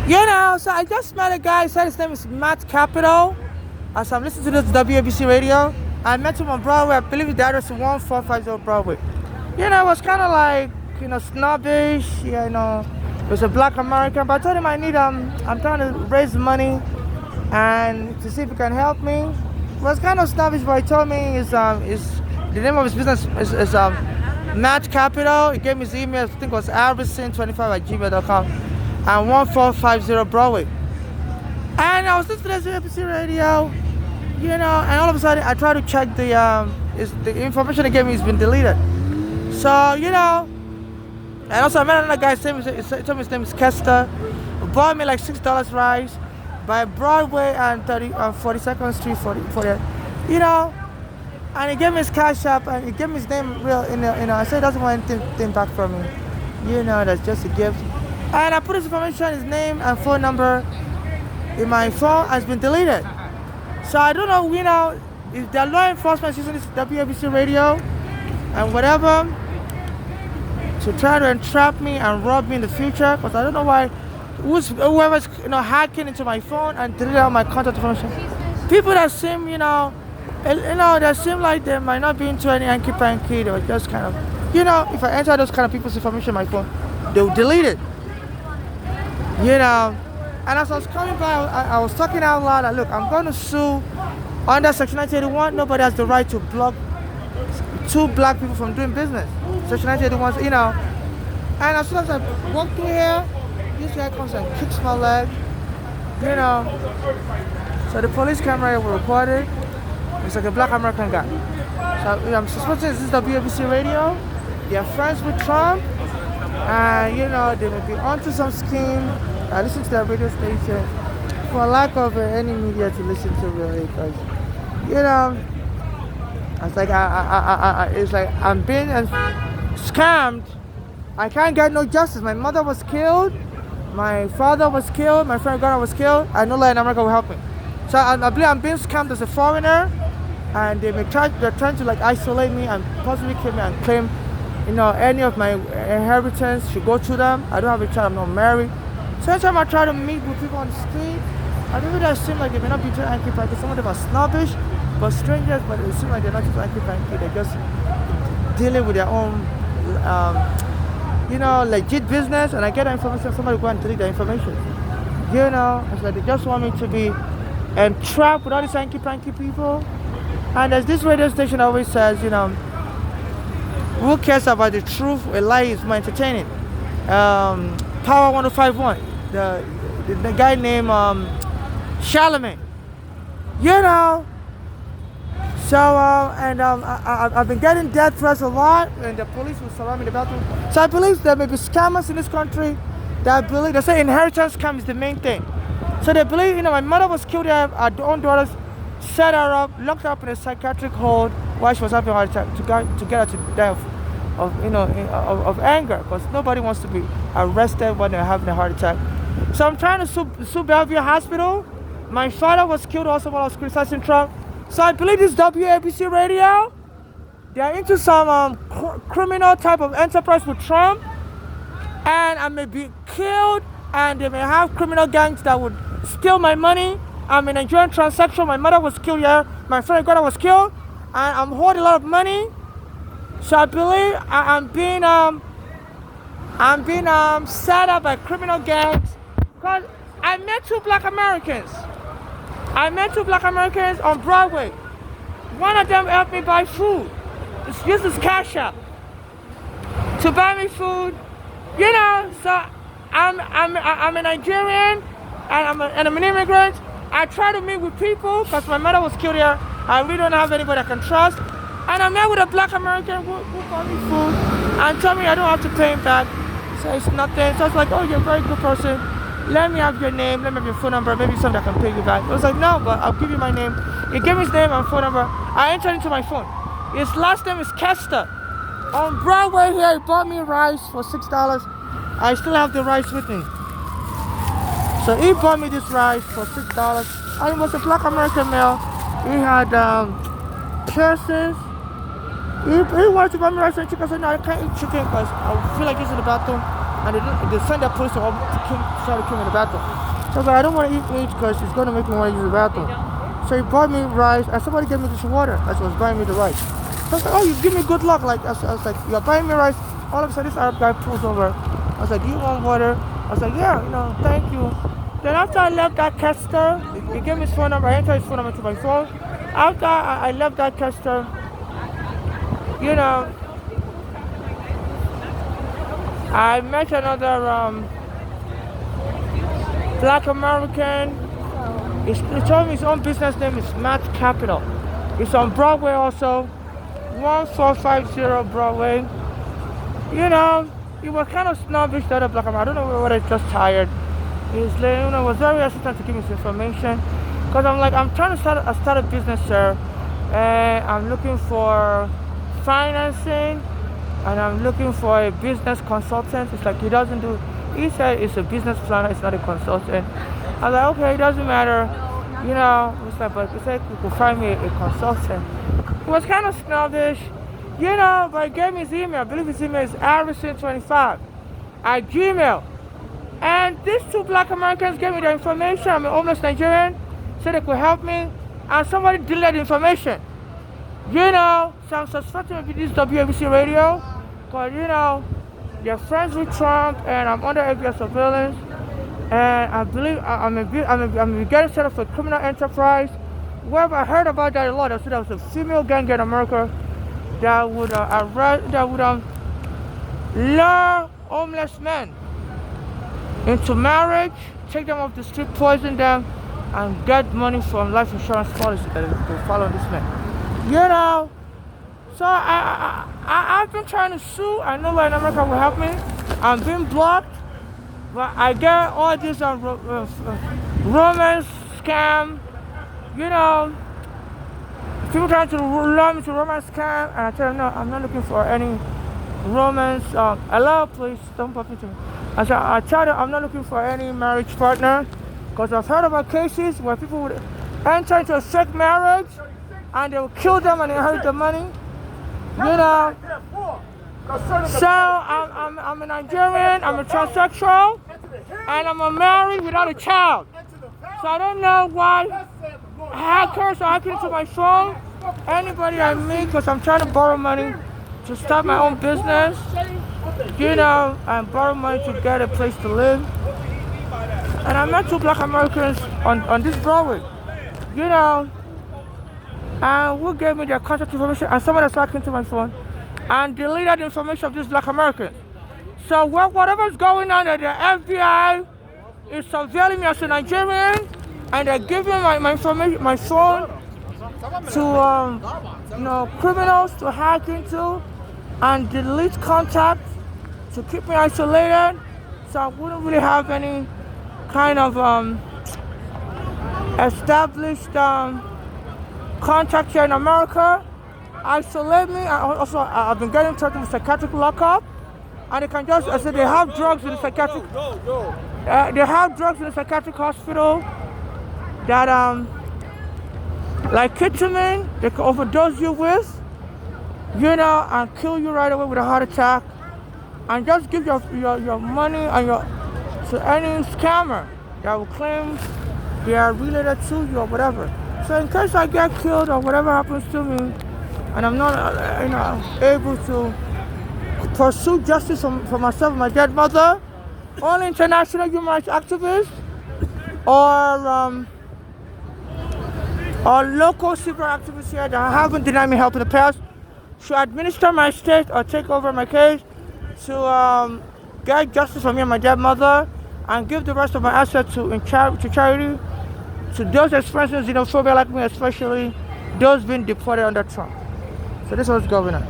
So I just met a guy, said his name is Matt Capital. As I'm listening to this WABC radio, I met him on Broadway. I believe the address is 1450 Broadway. It was kind of like, snobbish. It was a black American, but I told him I'm trying to raise money and to see if he can help me. It was kind of snobbish, but he told me is the name of his business is Matt Capital. He gave me his email, I think it was albertson25@gmail.com, and 1450 Broadway. And I was listening to this ABC radio, and all of a sudden I tried to check the information they gave me has been deleted. So, and also I met another guy, he told me his name is Kester, who bought me like $6 rice by Broadway and 42nd Street, 40, and he gave me his cash app and he gave me his name real, I said he doesn't want anything back from me. That's just a gift. And I put his information, his name and phone number in my phone has been deleted. So I don't know, if the law enforcement is using this WABC radio and whatever to try to entrap me and rob me in the future, because I don't know why whoever's hacking into my phone and deleting all my contact information. People that seem that seem like they might not be into any hanky panky, they were just kind of if I enter those kind of people's information in my phone, they'll delete it. And as I was coming by, I was talking out loud. Look, I'm going to sue under Section 1981. Nobody has the right to block two black people from doing business. Section 1981, And as soon as I walk through here, this guy comes and kicks my leg, So the police camera will record it. It's like a black American guy. So I'm suspecting this is the WABC radio. They are friends with Trump. And, they may be onto some scheme. I listen to that radio station for lack of any media to listen to really, because it's like it's like I'm being scammed. I can't get no justice. My mother was killed, my father was killed, my friend Ghana was killed, and no law in America will help me. So I believe I'm being scammed as a foreigner, and they're trying to isolate me and possibly kill me and claim any of my inheritance should go to them. I don't have a child, I'm not married. So every time I try to meet with people on the street, I people that seem like they may not be too hanky-panky. Some of them are snobbish, but strangers, but it seems like they're not just hanky-panky. They're just dealing with their own, legit business. And I get that information, somebody go and delete the information. It's like they just want me to be entrapped with all these hanky-panky people. And as this radio station always says, who cares about the truth? A lie is more entertaining. Power 1051. The guy named Charlemagne. So I've been getting death threats a lot, and the police will surround me in the bathroom. So I believe there may be scammers in this country that believe, they say inheritance scam is the main thing. So they believe, my mother was killed here, our own daughters set her up, locked her up in a psychiatric hold while she was having a heart attack to get her to die of anger, because nobody wants to be arrested when they're having a heart attack. So I'm trying to sue Bellevue Hospital. My father was killed also while I was criticizing Trump. So I believe this WABC radio, they're into some criminal type of enterprise with Trump, and I may be killed, and they may have criminal gangs that would steal my money. I'm in a joint transaction. My mother was killed here. My friend Ghana was killed, and I'm holding a lot of money. So I believe I'm being set up by criminal gangs, because I met two black Americans. On Broadway. One of them helped me buy food. Used his cash app to buy me food. So I'm a Nigerian, and I'm an immigrant. I try to meet with people because my mother was killed here. I really don't have anybody I can trust. And I met with a black American who bought me food and told me I don't have to pay him back. So it's nothing. So I was like, oh, you're a very good person. Let me have your name, let me have your phone number, maybe something I can pay you back. I was like, no, but I'll give you my name. He gave me his name and phone number. I entered into my phone. His last name is Kester. On Broadway here, he bought me rice for $6. I still have the rice with me. So he bought me this rice for $6. And he was a black American male. He had piercings. He wanted to buy me rice and chicken. I said, no, I can't eat chicken because I feel like using the bathroom. and they send that police to try to kill me in the bathroom. So I was like, I don't want to eat meat because it's going to make me want to use the bathroom. So he brought me rice, and somebody gave me this water as he was buying me the rice. So I was like, oh, you give me good luck. Like I was like, you're buying me rice. All of a sudden, this Arab guy pulls over. I was like, do you want water? I was like, yeah, thank you. Then after I left that caster, he gave me his phone number. I entered his phone number to my phone. After I left that caster, I met another black American. He told me his own business name is Matt Capital. It's on Broadway also, 1450 Broadway. He was kind of snobbish, the other black American. I don't know whether he's just tired. He's was very hesitant to give me this information. Because I'm trying to start a business, sir. And I'm looking for financing. And I'm looking for a business consultant. It's like he said it's a business planner, it's not a consultant. I was like, okay, it doesn't matter. It's like, but he said you could find me a consultant. He was kind of snobbish, but he gave me his email. I believe his email is Harrison25 at Gmail. And these two black Americans gave me the information. I'm a homeless Nigerian, said they could help me. And somebody deleted the information. So I'm suspecting maybe this WABC radio. Because, they're friends with Trump and I'm under FBI surveillance. And I believe I'm getting set up for criminal enterprise. Wherever I heard about that a lot, I said there was a female gang in America that would lure homeless men into marriage, take them off the street, poison them, and get money from life insurance policy that they follow this man. So I've been trying to sue. I know where in America will help me. I'm being blocked, but I get all this romance scam. People trying to lure me to romance scam, and I tell them no, I'm not looking for any romance. Hello, please don't pop into me. I tell them I'm not looking for any marriage partner, because I've heard about cases where people would enter into a fake marriage and they will kill them and inherit the money. So I'm a Nigerian, I'm a transsexual, and I'm married without a child. So I don't know why hackers are hacking into my phone. Anybody I meet, because I'm trying to borrow money to start my own business. And borrow money to get a place to live. And I met two black Americans on this Broadway. And who gave me their contact information, and someone that's hacking into my phone and deleted the information of these black Americans. So whatever's going on, the FBI is surveilling me as a Nigerian, and they're giving my information, my phone, to criminals to hack into and delete contacts to keep me isolated. So I wouldn't really have any kind of established contact here in America. Isolate me. I've been getting in touch with psychiatric lockup, and they can just, I said, they have drugs in the psychiatric. They have drugs in the psychiatric hospital that like ketamine, they can overdose you with, and kill you right away with a heart attack, and just give your money and to any scammer that will claim they are related to you or whatever. So in case I get killed or whatever happens to me, and I'm not able to pursue justice for myself and my dead mother, only international human rights activists or local civil activists here that haven't denied me help in the past should administer my estate or take over my case to get justice for me and my dead mother, and give the rest of my assets to charity, to those experiencing xenophobia like me, especially those being deported under Trump. So this was going on.